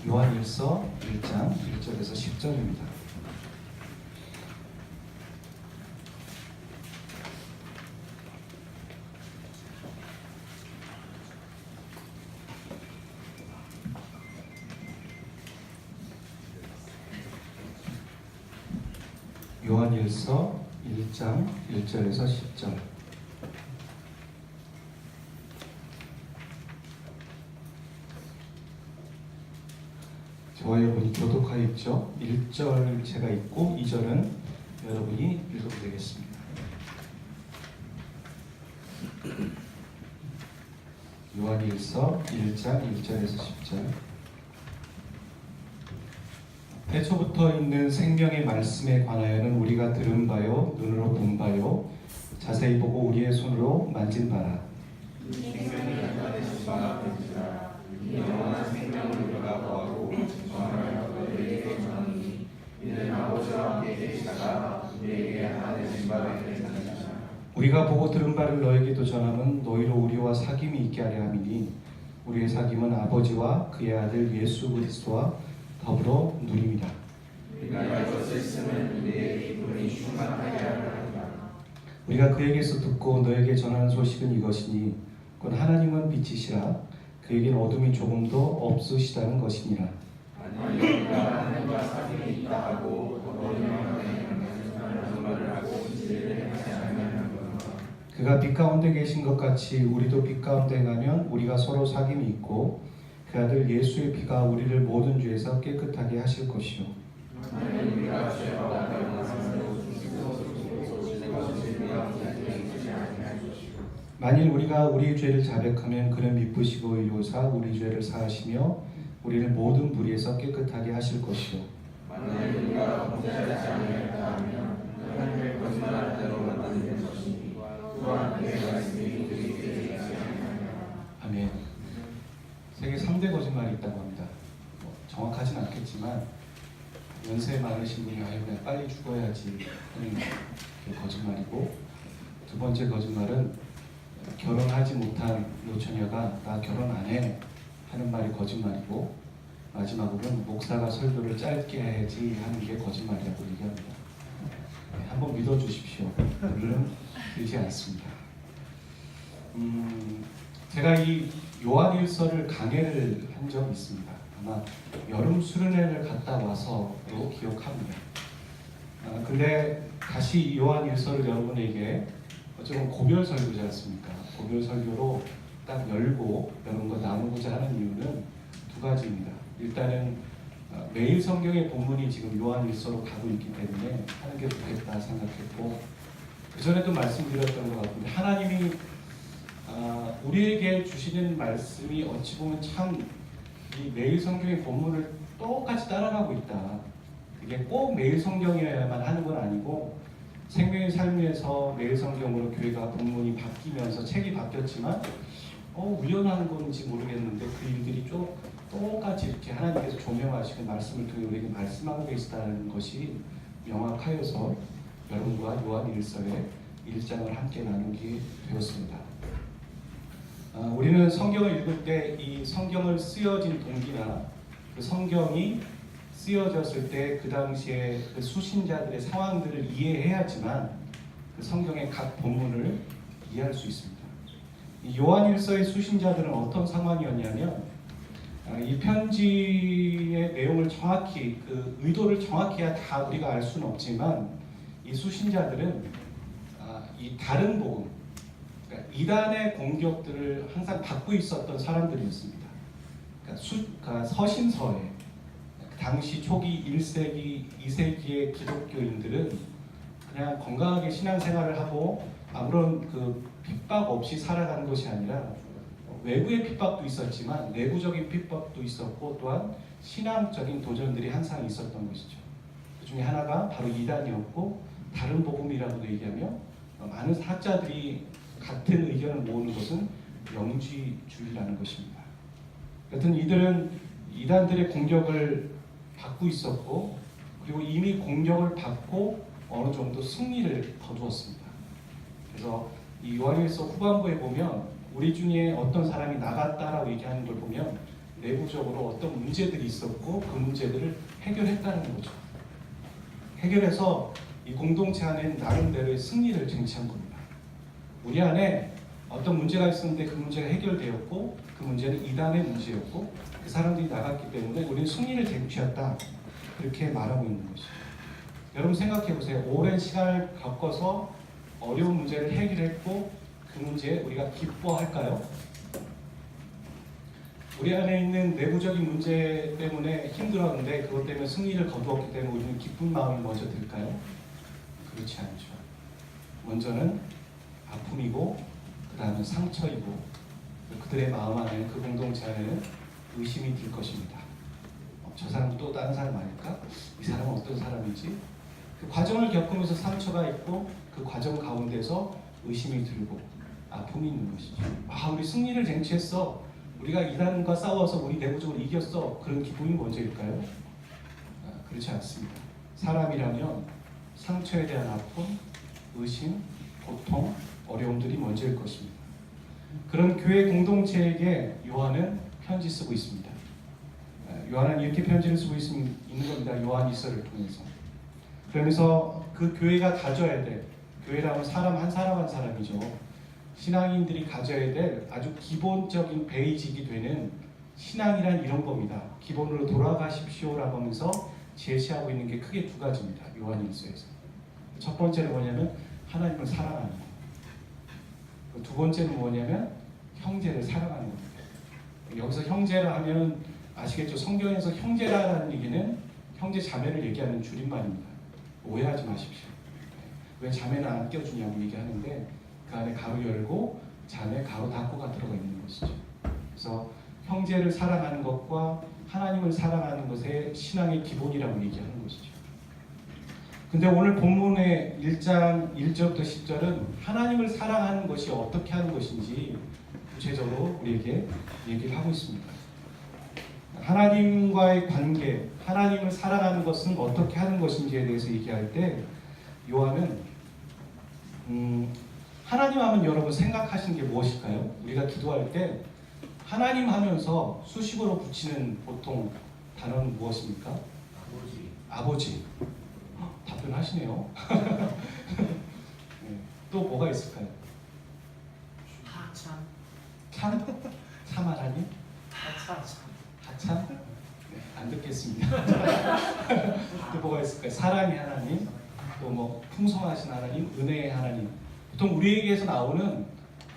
요한일서 1장 1절에서 10절입니다. 요한일서 1장 1절에서 10절. 저와 여러분이 교독하여 있죠. 1절 제가 읽고 2절은 여러분이 읽어도 되겠습니다. 요한일서 1장 1절에서 10절. 태초부터 있는 생명의 말씀에 관하여는 우리가 들은 바요 눈으로 본 바요 자세히 보고 우리의 손으로 만진 바라. 생명이 나타내신 바가 되시라. 이 영원한 생명을 우리가 보았고 전하여 너희에게 전하니 이는 아버지와 함께 계시다가 우리에게 나타내신 바가 되시라. 우리가 보고 들은 바를 너에게도 전함은 너희로 우리와 사귐이 있게 하려 함이니 우리의 사귐은 아버지와 그의 아들 예수 그리스도와 더불어 누림이라. 우리가 이것을 쓰면 우리의 기쁨이 충만하게 하리라. 우리가 그에게서 듣고 너에게 전하는 소식은 이것이니 곧 하나님은 빛이시라 그에겐 어둠이 조금도 없으시다는 것이니라. 아니 우리가 하나님과 사귐이 있다 하고 너희는 거짓말을 하고 진리를 행하지 않으면 그가 빛 가운데 계신 것 같이 우리도 빛 가운데 가면 우리가 서로 사귐이 있고 그 아들 예수의 피가 우리를 모든 죄에서 깨끗하게 하실 것이요. 만일 우리가 죄와 병을 죽이고 만일 우리가 우리의 죄를 자백하면 그는 미쁘시고 의로우사 우리 죄를 사하시며 우리를 모든 불의에서 깨끗하게 하실 것이요. 만일 우리가 범죄하지 않으려다 하면 하나님의 거짓말할 대로 만드는 것이니 또한 그의 말씀이 우리에게 되지 않으며. 아멘. 세계 3대 거짓말이 있다고 합니다. 정확하진 않겠지만 연세 많으신 분이 아유 그냥 빨리 죽어야지 하는 게 거짓말이고, 두 번째 거짓말은 결혼하지 못한 노처녀가 나 결혼 안 해 하는 말이 거짓말이고, 마지막으로는 목사가 설교를 짧게 해야지 하는 게 거짓말이라고 얘기합니다. 한번 믿어주십시오. 오늘은 되지 않습니다. 제가 이 요한일서를 강해를 한 적이 있습니다. 아마 여름 수련회를 갔다 와서로 기억합니다. 근데 다시 요한일서를 여러분에게 어쩌면 고별 설교지 않습니까? 고별 설교로 딱 열고 여러분과 나누고자 하는 이유는 두 가지입니다. 일단은 매일 성경의 본문이 지금 요한일서로 가고 있기 때문에 하는 게 좋겠다 생각했고, 그 전에도 말씀드렸던 것 같은데 하나님이 우리에게 주시는 말씀이 어찌 보면 참 이 매일 성경의 본문을 똑같이 따라가고 있다. 이게 꼭 매일 성경이어야만 하는 건 아니고 생명의 삶에서 매일 성경으로 교회가 본문이 바뀌면서 책이 바뀌었지만 우연한 건지 모르겠는데 그 일들이 똑같이 이렇게 하나님께서 조명하시고 말씀을 통해 우리에게 말씀하고 계시다는 것이 명확하여서 여러분과 요한일서의 1장을 함께 나누게 되었습니다. 우리는 성경을 읽을 때 이 성경을 쓰여진 동기나 그 성경이 쓰여졌을 때 그 당시에 그 수신자들의 상황들을 이해해야지만 그 성경의 각 본문을 이해할 수 있습니다. 이 요한일서의 수신자들은 어떤 상황이었냐면 이 편지의 내용을 정확히 그 의도를 정확히야 다 우리가 알 수는 없지만 이 수신자들은 이 다른 복음, 그러니까 이단의 공격들을 항상 받고 있었던 사람들이었습니다. 그러니까 서신서에 당시 초기 1세기, 2세기의 기독교인들은 그냥 건강하게 신앙생활을 하고 아무런 그 핍박 없이 살아가는 것이 아니라 외부의 핍박도 있었지만 내부적인 핍박도 있었고 또한 신앙적인 도전들이 항상 있었던 것이죠. 그 중에 하나가 바로 이단이었고, 다른 복음이라고도 얘기하며 많은 학자들이 같은 의견을 모으는 것은 영지주의라는 것입니다. 여튼 이들은 이단들의 공격을 받고 있었고, 그리고 이미 공격을 받고 어느 정도 승리를 거두었습니다. 그래서 이 요한일서 후반부에 보면 우리 중에 어떤 사람이 나갔다라고 얘기하는 걸 보면 내부적으로 어떤 문제들이 있었고 그 문제들을 해결했다는 거죠. 해결해서 이 공동체 안에는 나름대로의 승리를 쟁취한 겁니다. 우리 안에 어떤 문제가 있었는데 그 문제가 해결되었고 그 문제는 이단의 문제였고 그 사람들이 나갔기 때문에 우리는 승리를 쟁취했다. 그렇게 말하고 있는 것이죠. 여러분 생각해 보세요. 오랜 시간을 겪어서 어려운 문제를 해결했고 그 문제에 우리가 기뻐할까요? 우리 안에 있는 내부적인 문제 때문에 힘들었는데 그것 때문에 승리를 거두었기 때문에 우리는 기쁜 마음이 먼저 들까요? 그렇지 않죠. 먼저는 아픔이고 그 다음은 상처이고 그들의 마음 안에 그 공동체 안에는 의심이 들 것입니다. 저 사람도 또 다른 사람 아닐까? 이 사람은 어떤 사람이지? 그 과정을 겪으면서 상처가 있고 그 과정 가운데서 의심이 들고 아픔이 있는 것이죠. 아, 우리 승리를 쟁취했어. 우리가 이단과 싸워서 우리 내부적으로 이겼어. 그런 기분이 먼저일까요? 그렇지 않습니다. 사람이라면 상처에 대한 아픔, 의심, 고통, 어려움들이 먼저일 것입니다. 그런 교회 공동체에게 요한은 편지 쓰고 있습니다. 요한은 이렇게 편지를 쓰고 있는 겁니다. 요한일서를 통해서. 그러면서 그 교회가 가져야 될, 교회라면 사람 한 사람 한 사람이죠. 신앙인들이 가져야 될 아주 기본적인 베이직이 되는 신앙이란 이런 겁니다. 기본으로 돌아가십시오라고 하면서 제시하고 있는 게 크게 두 가지입니다. 요한일서에서. 첫 번째는 뭐냐면 하나님을 사랑하는 것. 두 번째는 뭐냐면 형제를 사랑하는 겁니다. 여기서 형제라 하면 아시겠죠? 성경에서 형제라는 얘기는 형제 자매를 얘기하는 줄임말입니다. 오해하지 마십시오. 왜 자매는 안 껴주냐고 얘기하는데 그 안에 가로 열고 자매 가로 닫고가 들어가 있는 것이죠. 그래서 형제를 사랑하는 것과 하나님을 사랑하는 것의 신앙의 기본이라고 얘기하는 것이죠. 근데 오늘 본문의 1장 1절부터 10절은 하나님을 사랑하는 것이 어떻게 하는 것인지 구체적으로 우리에게 얘기를 하고 있습니다. 하나님과의 관계, 하나님을 사랑하는 것은 어떻게 하는 것인지에 대해서 얘기할 때 요한은 하나님 하면 여러분 생각하시는 게 무엇일까요? 우리가 기도할 때 하나님 하면서 수식어로 붙이는 보통 단어는 무엇입니까? 아버지. 아버지. 답변하시네요. 네. 또 뭐가 있을까요? 하참. 참? 참 하나님? 하참? 네, 안 듣겠습니다. 또 뭐가 있을까요? 사랑의 하나님, 또 뭐 풍성하신 하나님, 은혜의 하나님. 보통 우리에게서 나오는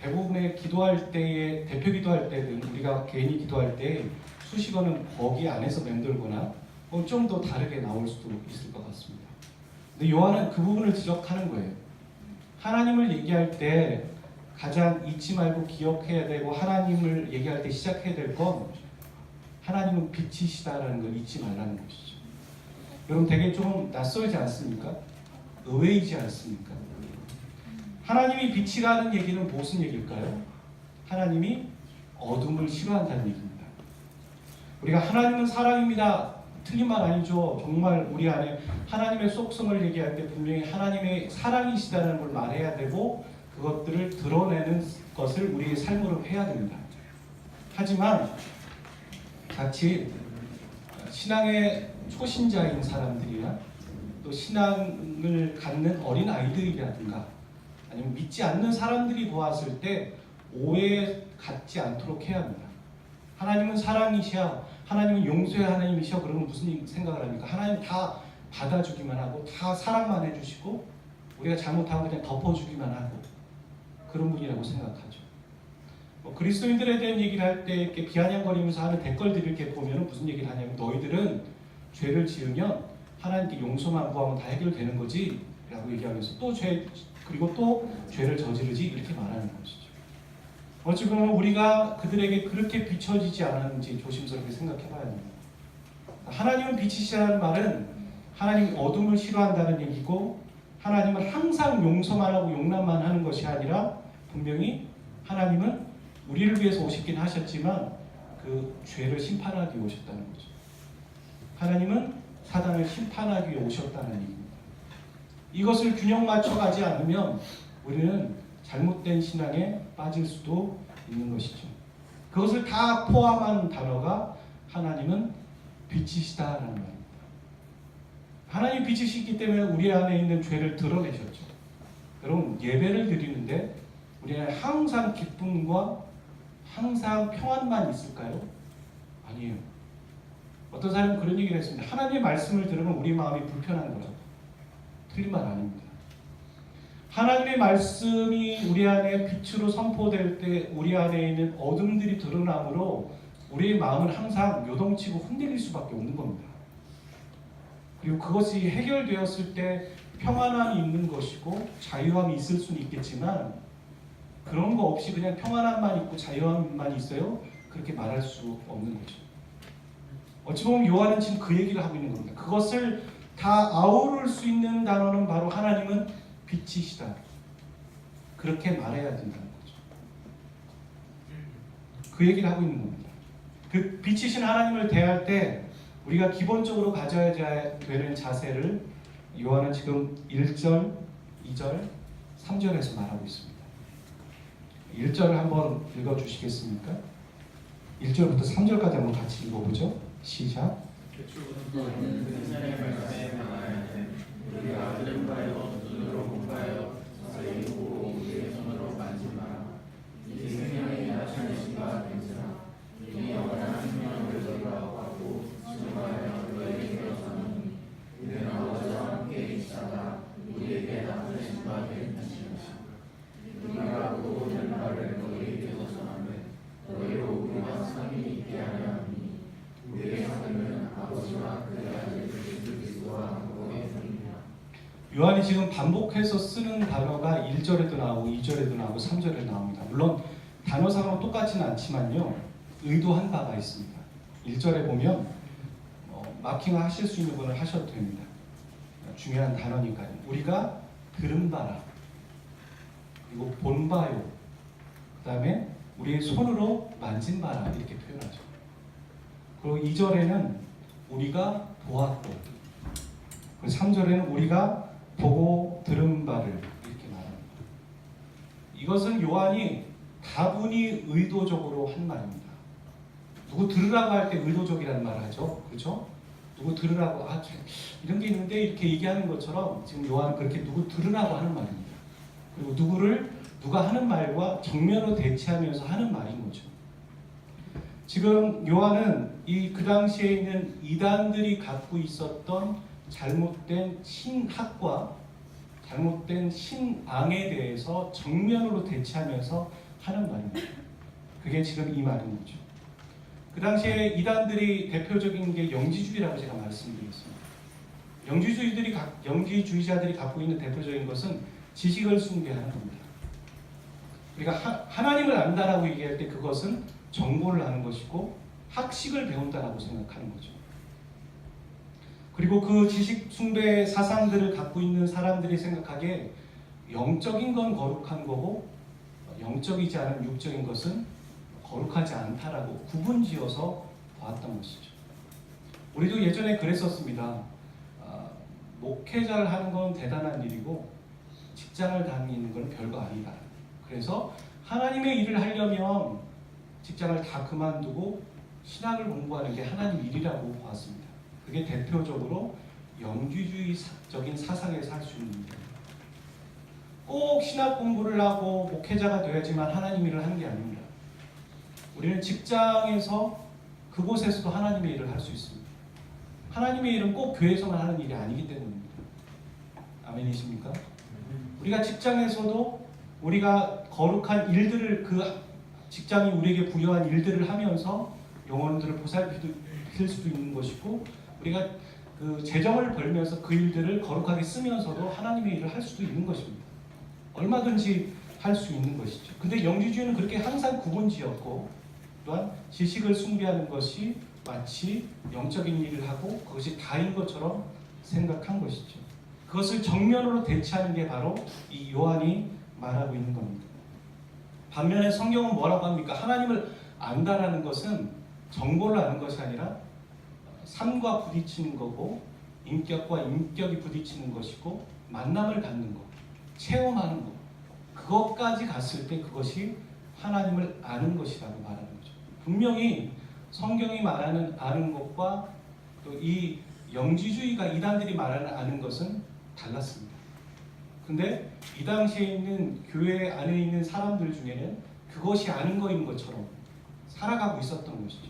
대부분의 기도할 때에 대표 기도할 때는 우리가 개인이 기도할 때 수식어는 거기 안에서 맴돌거나 좀 더 다르게 나올 수도 있을 것 같습니다. 근데 요한은 그 부분을 지적하는 거예요. 하나님을 얘기할 때 가장 잊지 말고 기억해야 되고 하나님을 얘기할 때 시작해야 될 건 하나님은 빛이시다라는 걸 잊지 말라는 것이죠. 여러분 되게 좀 낯설지 않습니까? 의외이지 않습니까? 하나님이 빛이라는 얘기는 무슨 얘기일까요? 하나님이 어둠을 싫어한다는 얘기입니다. 우리가 하나님은 사랑입니다. 틀린 말 아니죠. 정말 우리 안에 하나님의 속성을 얘기할 때 분명히 하나님의 사랑이시다는 걸 말해야 되고 그것들을 드러내는 것을 우리의 삶으로 해야 됩니다. 하지만 같이 신앙의 초신자인 사람들이나 또 신앙을 갖는 어린 아이들이라든가 아니면 믿지 않는 사람들이 보았을 때 오해 갖지 않도록 해야 합니다. 하나님은 사랑이시야, 하나님은 용서의 하나님이시야. 그러면 무슨 생각을 합니까? 하나님 다 받아주기만 하고 다 사랑만 해주시고 우리가 잘못하면 그냥 덮어주기만 하고 그런 분이라고 생각하죠. 그리스도인들에 대한 얘기를 할 때 이렇게 비아냥거리면서 하는 댓글들을 이렇게 보면 무슨 얘기를 하냐면 너희들은 죄를 지으면 하나님께 용서만 구하면 다 해결되는 거지 라고 얘기하면서 또 그리고 또 죄를 저지르지 이렇게 말하는 것이죠. 어찌 보면 우리가 그들에게 그렇게 비춰지지 않았는지 조심스럽게 생각해 봐야 합니다. 하나님은 빛이시라는 말은 하나님이 어둠을 싫어한다는 얘기고 하나님은 항상 용서만 하고 용납만 하는 것이 아니라 분명히 하나님은 우리를 위해서 오시긴 하셨지만 그 죄를 심판하기 위해 오셨다는 거죠. 하나님은 사단을 심판하기 위해 오셨다는 얘기입니다. 이것을 균형 맞춰가지 않으면 우리는 잘못된 신앙에 빠질 수도 있는 것이죠. 그것을 다 포함한 단어가 하나님은 빛이시다라는 말입니다. 하나님 빛이시기 때문에 우리 안에 있는 죄를 드러내셨죠. 여러분, 예배를 드리는데 우리 안에 항상 기쁨과 항상 평안만 있을까요? 아니에요. 어떤 사람은 그런 얘기를 했습니다. 하나님의 말씀을 들으면 우리 마음이 불편한 거라고. 틀린 말 아닙니다. 하나님의 말씀이 우리 안에 빛으로 선포될 때 우리 안에 있는 어둠들이 드러나므로 우리의 마음은 항상 요동치고 흔들릴 수밖에 없는 겁니다. 그리고 그것이 해결되었을 때 평안함이 있는 것이고 자유함이 있을 수는 있겠지만 그런 거 없이 그냥 평안함만 있고 자유함만 있어요? 그렇게 말할 수 없는 거죠. 어찌 보면 요한은 지금 그 얘기를 하고 있는 겁니다. 그것을 다 아우를 수 있는 단어는 바로 하나님은 빛이시다. 그렇게 말해야 된다는 거죠. 그 얘기를 하고 있는 겁니다. 그 빛이신 하나님을 대할 때 우리가 기본적으로 가져야 되는 자세를 요한은 지금 1절, 2절, 3절에서 말하고 있습니다. 1절을 한번 읽어주시겠습니까? 1절부터 3절까지 한번 같이 읽어보죠. 시작. 우리가 들은 바요 눈으로 본 바요 자세히 보고 우리의 손으로 만진 바라 이 생명이 나타내신가 된지라 이 영원한 생명을 너희가 하고 증거하여 너희에게 전하노니 이는 아버지와 함께 계시다가 우리에게 나타내신 바 된 것이라 우리가 보고 들은 바를 너희에게 전하며 너희로 우리와 상이 있게 하려 하니 우리의 상은 아버지와 그의 아들 예수 그리스도와 함께 있느니라. 요한이 지금 반복해서 쓰는 단어가 1절에도 나오고 2절에도 나오고 3절에도 나옵니다. 물론 단어상으로 똑같지는 않지만요. 의도한 바가 있습니다. 1절에 보면 마킹하실 수 있는 분을 하셔도 됩니다. 중요한 단어니까요. 우리가 들은 바라 그리고 본 바요 그 다음에 우리의 손으로 만진 바라 이렇게 표현하죠. 그리고 2절에는 우리가 보았고 그리고 3절에는 우리가 보고 들은 바를 이렇게 말합니다. 이것은 요한이 다분히 의도적으로 한 말입니다. 누구 들으라고 할 때 의도적이라는 말을 하죠. 그렇죠? 누구 들으라고 이런 게 있는데 이렇게 얘기하는 것처럼 지금 요한은 그렇게 누구 들으라고 하는 말입니다. 그리고 누가 하는 말과 정면으로 대치하면서 하는 말인 거죠. 지금 요한은 그 당시에 있는 이단들이 갖고 있었던 잘못된 신학과 잘못된 신앙에 대해서 정면으로 대치하면서 하는 말입니다. 그게 지금 이 말인 거죠. 그 당시에 이단들이 대표적인 게 영지주의라고 제가 말씀드렸습니다. 영지주의자들이 갖고 있는 대표적인 것은 지식을 숭배하는 겁니다. 우리가 하나님을 안다라고 얘기할 때 그것은 정보를 아는 것이고 학식을 배운다라고 생각하는 거죠. 그리고 그 지식 숭배 사상들을 갖고 있는 사람들이 생각하기에 영적인 건 거룩한 거고 영적이지 않은 육적인 것은 거룩하지 않다라고 구분지어서 봤던 것이죠. 우리도 예전에 그랬었습니다. 목회자를 하는 건 대단한 일이고 직장을 다니는 건 별거 아니다. 그래서 하나님의 일을 하려면 직장을 다 그만두고 신학을 공부하는 게 하나님 일이라고 보았습니다. 그게 대표적으로 영지주의적인 사상에서 할 수 있는 일입니다. 꼭 신학 공부를 하고 목회자가 되어야지만 하나님 일을 하는 게 아닙니다. 우리는 직장에서 그곳에서도 하나님의 일을 할 수 있습니다. 하나님의 일은 꼭 교회에서만 하는 일이 아니기 때문입니다. 아멘이십니까? 우리가 직장에서도 우리가 거룩한 일들을 그 직장이 우리에게 부여한 일들을 하면서 영혼들을 보살필 수도 있는 것이고 우리가 그 재정을 벌면서 그 일들을 거룩하게 쓰면서도 하나님의 일을 할 수도 있는 것입니다. 얼마든지 할 수 있는 것이죠. 근데 영지주의는 그렇게 항상 구분지었고 또한 지식을 숭배하는 것이 마치 영적인 일을 하고 그것이 다인 것처럼 생각한 것이죠. 그것을 정면으로 대치하는 게 바로 이 요한이 말하고 있는 겁니다. 반면에 성경은 뭐라고 합니까? 하나님을 안다라는 것은 정보를 아는 것이 아니라 삶과 부딪히는 거고 인격과 인격이 부딪히는 것이고 만남을 갖는 것, 체험하는 것 그것까지 갔을 때 그것이 하나님을 아는 것이라고 말하는 거죠. 분명히 성경이 말하는 아는 것과 또 이 영지주의가 이단들이 말하는 아는 것은 달랐습니다. 근데 이 당시에 있는 교회 안에 있는 사람들 중에는 그것이 아는 거인 것처럼 살아가고 있었던 것이죠.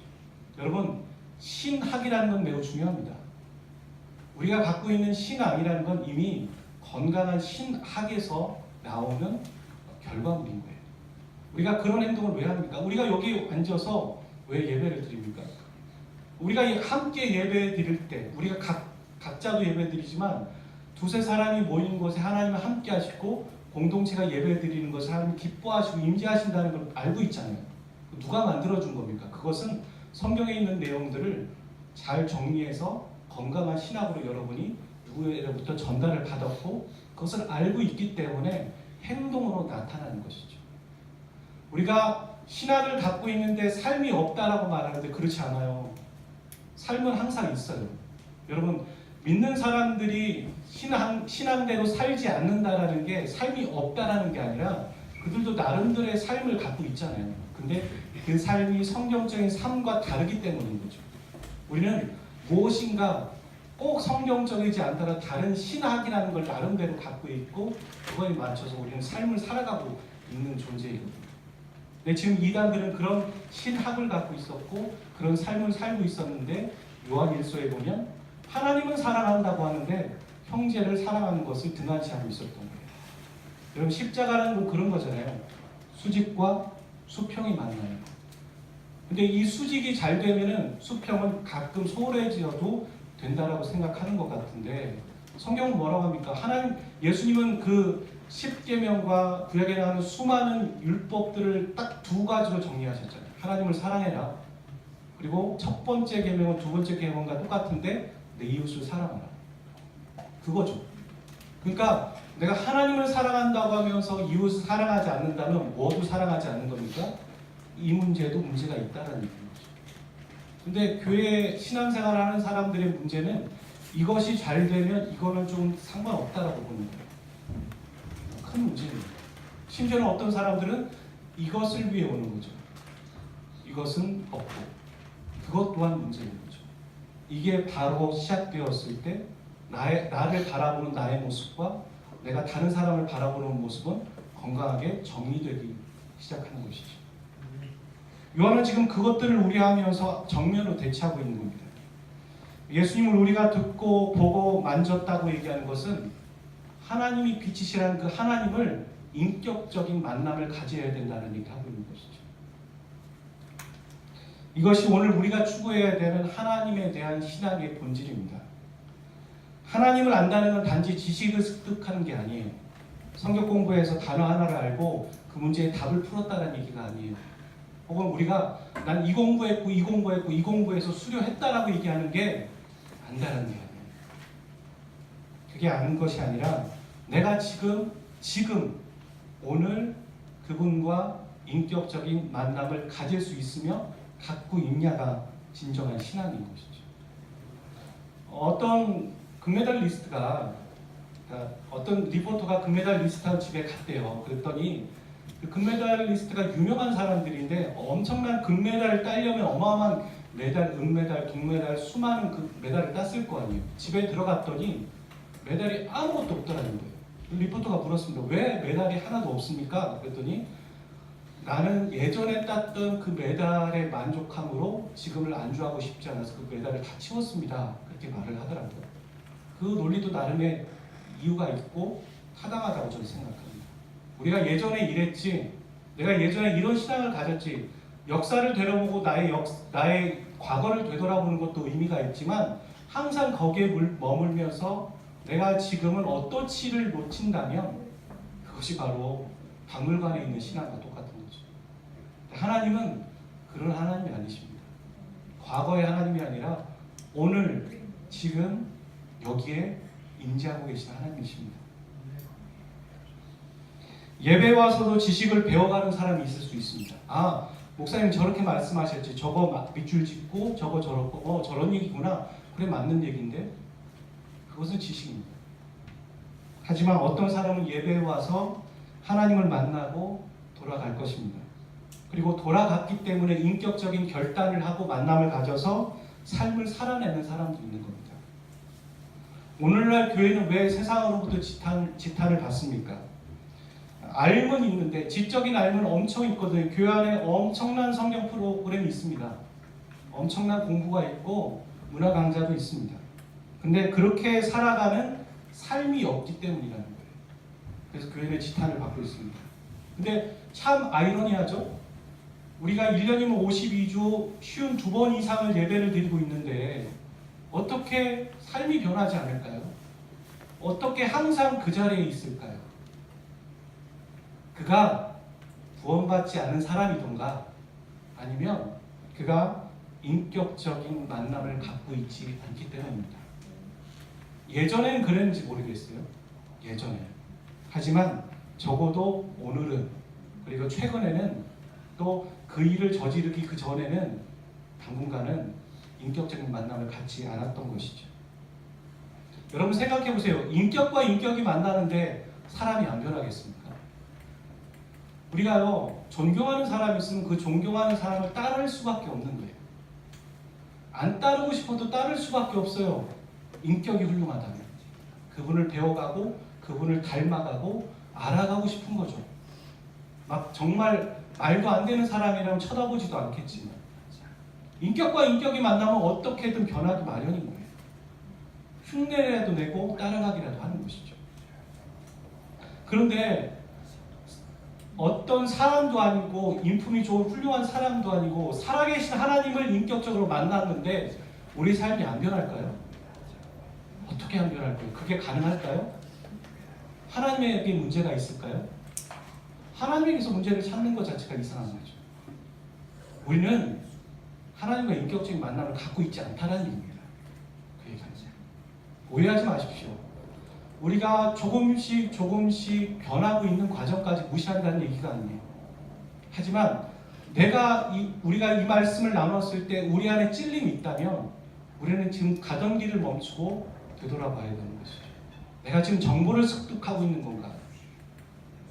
여러분, 신학이라는 건 매우 중요합니다. 우리가 갖고 있는 신앙이라는 건 이미 건강한 신학에서 나오는 결과물인 거예요. 우리가 그런 행동을 왜 합니까? 우리가 여기 앉아서 왜 예배를 드립니까? 우리가 함께 예배 드릴 때 우리가 각자도 예배 드리지만 두세 사람이 모인 곳에 하나님을 함께 하시고 공동체가 예배 드리는 것을 하나님 기뻐하시고 임재하신다는 걸 알고 있잖아요. 누가 만들어준 겁니까? 그것은 성경에 있는 내용들을 잘 정리해서 건강한 신학으로 여러분이 누구에게부터 전달을 받았고 그것을 알고 있기 때문에 행동으로 나타나는 것이죠. 우리가 신학을 갖고 있는데 삶이 없다라고 말하는데 그렇지 않아요. 삶은 항상 있어요. 여러분, 믿는 사람들이 신앙대로 살지 않는다라는 게 삶이 없다라는 게 아니라 그들도 나름대로의 삶을 갖고 있잖아요. 근데 그 삶이 성경적인 삶과 다르기 때문인 거죠. 우리는 무엇인가 꼭 성경적이지 않더라도 다른 신학이라는 걸 나름대로 갖고 있고 그거에 맞춰서 우리는 삶을 살아가고 있는 존재이거든요. 근데 지금 이단들은 그런 신학을 갖고 있었고 그런 삶을 살고 있었는데 요한일서에 보면 하나님은 사랑한다고 하는데 형제를 사랑하는 것을 등한시하고 있었던 거예요. 여러분, 십자가라는 건 그런 거잖아요. 수직과 수평이 만나요. 근데 이 수직이 잘 되면은 수평은 가끔 소홀해져도 된다라고 생각하는 것 같은데 성경은 뭐라고 합니까? 예수님은 그 10계명과 구약에 나오는 수많은 율법들을 딱 두 가지로 정리하셨잖아요. 하나님을 사랑해라. 그리고 첫 번째 계명은 두 번째 계명과 똑같은데 내 이웃을 사랑하라. 그거죠. 그러니까 내가 하나님을 사랑한다고 하면서 이웃을 사랑하지 않는다면 모두 사랑하지 않는 겁니까? 이 문제도 문제가 있다는 얘기인 거죠. 근데 교회 신앙생활을 하는 사람들의 문제는 이것이 잘 되면 이거는 좀 상관없다라고 보는 거예요. 큰 문제입니다. 심지어는 어떤 사람들은 이것을 위해 오는 거죠. 이것은 없고 그것 또한 문제인 거죠. 이게 바로 시작되었을 때 나를 바라보는 나의 모습과 내가 다른 사람을 바라보는 모습은 건강하게 정리되기 시작하는 것이죠. 요한은 지금 그것들을 우려하면서 정면으로 대치하고 있는 겁니다. 예수님을 우리가 듣고 보고 만졌다고 얘기하는 것은 하나님이 빛이시라는 그 하나님을 인격적인 만남을 가져야 된다는 얘기를 하고 있는 것이죠. 이것이 오늘 우리가 추구해야 되는 하나님에 대한 신앙의 본질입니다. 하나님을 안다는 건 단지 지식을 습득하는 게 아니에요. 성경 공부해서 단어 하나를 알고 그 문제의 답을 풀었다는 얘기가 아니에요. 혹은 우리가 난 이 공부했고 이 공부했고 이 공부해서 수료했다라고 얘기하는 게 안다는 게 아니에요. 그게 아는 것이 아니라 내가 지금 오늘 그분과 인격적인 만남을 가질 수 있으며 갖고 있냐가 진정한 신앙인 것이죠. 어떤 금메달리스트가 어떤 리포터가 금메달리스트하고 집에 갔대요. 그랬더니 그 금메달리스트가 유명한 사람들인데 엄청난 금메달을 따려면 어마어마한 메달, 은메달, 동메달 수많은 그 메달을 땄을 거 아니에요. 집에 들어갔더니 메달이 아무것도 없더라는 거예요. 리포터가 물었습니다. 왜 메달이 하나도 없습니까? 그랬더니 나는 예전에 땄던 그 메달에 만족함으로 지금을 안주하고 싶지 않아서 그 메달을 다 치웠습니다. 그렇게 말을 하더라고요. 그 논리도 나름의 이유가 있고 타당하다고 저는 생각합니다. 우리가 예전에 이랬지, 내가 예전에 이런 신앙을 가졌지, 역사를 되돌아보고 나의 과거를 되돌아보는 것도 의미가 있지만 항상 거기에 머물면서 내가 지금은 어떠치를 놓친다면 그것이 바로 박물관에 있는 신앙과 똑같은 거죠. 하나님은 그런 하나님이 아니십니다. 과거의 하나님이 아니라 오늘 지금 여기에 임재하고 계신 하나님이십니다. 예배 와서도 지식을 배워가는 사람이 있을 수 있습니다. 아, 목사님 저렇게 말씀하셨지. 저거 밑줄 짚고 저거 저렇고 저런 얘기구나. 그래 맞는 얘기인데 그것은 지식입니다. 하지만 어떤 사람은 예배에 와서 하나님을 만나고 돌아갈 것입니다. 그리고 돌아갔기 때문에 인격적인 결단을 하고 만남을 가져서 삶을 살아내는 사람도 있는 겁니다. 오늘날 교회는 왜 세상으로부터 지탄을 받습니까? 알면 있는데, 지적인 알면 엄청 있거든요. 교회 안에 엄청난 성경 프로그램이 있습니다. 엄청난 공부가 있고 문화 강좌도 있습니다. 근데 그렇게 살아가는 삶이 없기 때문이라는 거예요. 그래서 교회는 지탄을 받고 있습니다. 근데 참 아이러니하죠? 우리가 1년이면 52주 쉬운 2번 이상을 예배를 드리고 있는데 어떻게 삶이 변하지 않을까요? 어떻게 항상 그 자리에 있을까요? 그가 구원받지 않은 사람이던가 아니면 그가 인격적인 만남을 갖고 있지 않기 때문입니다. 예전엔 그랬는지 모르겠어요. 예전에. 하지만 적어도 오늘은, 그리고 최근에는 또 그 일을 저지르기 그 전에는 당분간은 인격적인 만남을 갖지 않았던 것이죠. 여러분 생각해 보세요. 인격과 인격이 만나는데 사람이 안 변하겠습니까? 우리가요, 존경하는 사람이 있으면 그 존경하는 사람을 따를 수밖에 없는 거예요. 안 따르고 싶어도 따를 수밖에 없어요. 인격이 훌륭하다면. 그분을 배워가고 그분을 닮아가고 알아가고 싶은 거죠. 막 정말 말도 안 되는 사람이라면 쳐다보지도 않겠지만 인격과 인격이 만나면 어떻게든 변하기 마련인 거예요. 흉내라도 내고 따라가기라도 하는 것이죠. 그런데 어떤 사람도 아니고 인품이 좋은 훌륭한 사람도 아니고 살아계신 하나님을 인격적으로 만났는데 우리 삶이 안 변할까요? 어떻게 안 변할까요? 그게 가능할까요? 하나님에게 문제가 있을까요? 하나님에게서 문제를 찾는 것 자체가 이상한 거죠. 우리는 하나님과 인격적인 만남을 갖고 있지 않다는 얘기입니다. 그 얘기는 오해하지 마십시오. 우리가 조금씩 변하고 있는 과정까지 무시한다는 얘기가 아니에요. 하지만 우리가 이 말씀을 나눴을 때 우리 안에 찔림이 있다면 우리는 지금 가던 길을 멈추고 되돌아봐야 되는 것이죠. 내가 지금 정보를 습득하고 있는 건가?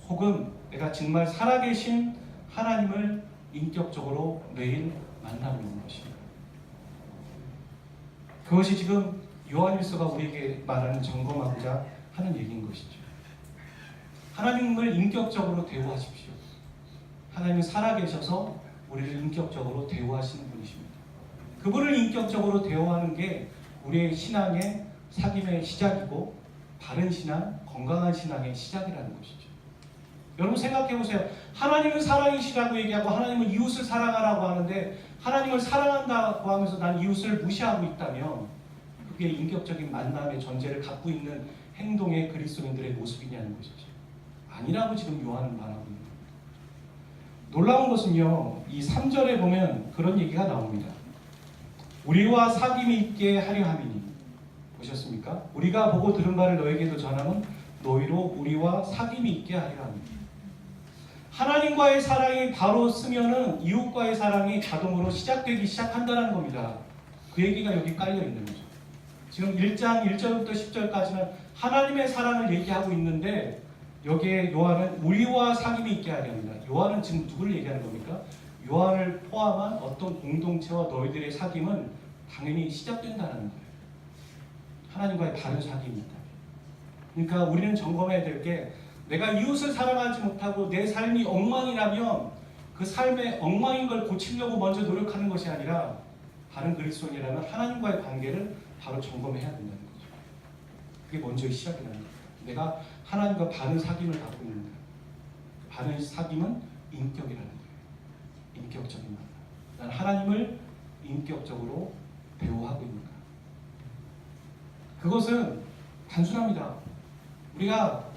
혹은 내가 정말 살아계신 하나님을 인격적으로 매일 만나고 있는 것입니다. 그것이 지금 요한일서가 우리에게 말하는 점검하고자 하는 얘기인 것이죠. 하나님을 인격적으로 대우하십시오. 하나님은 살아계셔서 우리를 인격적으로 대우하시는 분이십니다. 그분을 인격적으로 대우하는 게 우리의 신앙의 사귐의 시작이고 바른 신앙, 건강한 신앙의 시작이라는 것이죠. 여러분 생각해 보세요. 하나님은 사랑이시라고 얘기하고 하나님은 이웃을 사랑하라고 하는데 하나님을 사랑한다고 하면서 난 이웃을 무시하고 있다면 그게 인격적인 만남의 전제를 갖고 있는 행동의 그리스도인들의 모습이냐는 것이죠. 아니라고 지금 요한은 말하고 있는 겁니다. 놀라운 것은요, 이 3절에 보면 그런 얘기가 나옵니다. 우리와 사귐이 있게 하려 함이니. 보셨습니까? 우리가 보고 들은 바를 너에게도 전하면 너희로 우리와 사귐이 있게 하려 함이니. 하나님과의 사랑이 바로 쓰면은 이웃과의 사랑이 자동으로 시작되기 시작한다는 겁니다. 그 얘기가 여기 깔려 있는 거죠. 지금 1장 1절부터 10절까지는 하나님의 사랑을 얘기하고 있는데 여기에 요한은 우리와 사귐이 있게 하려 합니다. 요한은 지금 누구를 얘기하는 겁니까? 요한을 포함한 어떤 공동체와 너희들의 사귐은 당연히 시작된다는 거예요. 하나님과의 바른 사귐입니다. 그러니까 우리는 점검해야 될 게 내가 이웃을 사랑하지 못하고 내 삶이 엉망이라면 그 삶의 엉망인 걸 고치려고 먼저 노력하는 것이 아니라 바른 그리스도인이라면 하나님과의 관계를 바로 점검해야 된다는 거죠. 그게 먼저 시작이라는 거예요. 내가 하나님과 바른 사귐을 갖고 있는가. 바른 사귐은 인격이라는 거예요. 인격적인 만남. 난 하나님을 인격적으로 대우하고 있는가. 그것은 단순합니다. 우리가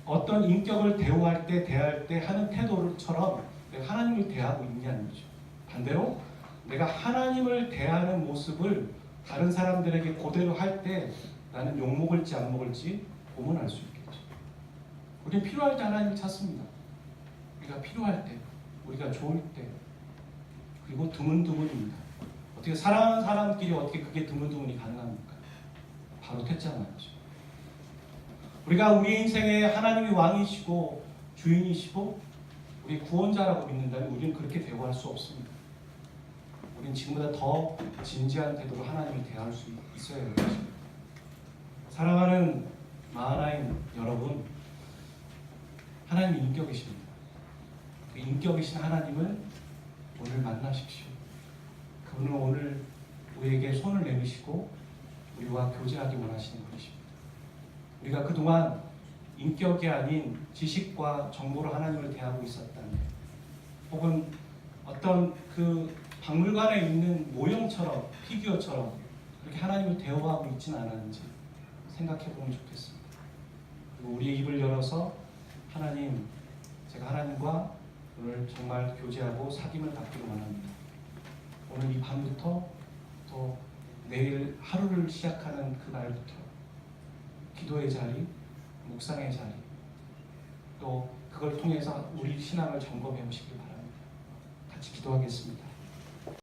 어떤 인격을 대우할 때, 대할 때 하는 태도처럼 내가 하나님을 대하고 있냐는 거죠. 반대로 내가 하나님을 대하는 모습을 다른 사람들에게 그대로 할 때 나는 욕먹을지 안 먹을지 보면 알 수 있겠죠. 우리는 필요할 때 하나님을 찾습니다. 우리가 필요할 때, 우리가 좋을 때, 그리고 드문드문입니다. 어떻게 사랑하는 사람끼리 어떻게 그게 드문드문이 가능합니까? 바로 택자 말이죠. 우리가 우리 인생에 하나님이 왕이시고 주인이시고 우리 구원자라고 믿는다면 우리는 그렇게 대우할 수 없습니다. 우리는 지금보다 더 진지한 태도로 하나님을 대할 수 있어야 되는 것입니다. 사랑하는 마하나임 여러분, 하나님이 인격이십니다. 그 인격이신 하나님을 오늘 만나십시오. 그분은 오늘 우리에게 손을 내미시고 우리와 교제하기 원하시는 분이십니다. 우리가 그동안 인격이 아닌 지식과 정보로 하나님을 대하고 있었다면, 혹은 어떤 그 박물관에 있는 모형처럼, 피규어처럼 그렇게 하나님을 대화하고 있지는 않았는지 생각해 보면 좋겠습니다. 그리고 우리의 입을 열어서 하나님, 제가 하나님과 오늘 정말 교제하고 사귐을 갖기를 원합니다. 오늘 이 밤부터 또 내일 하루를 시작하는 그 날부터 기도의 자리, 묵상의 자리, 또 그걸 통해서 우리 신앙을 점검해 보시길 바랍니다. 같이 기도하겠습니다.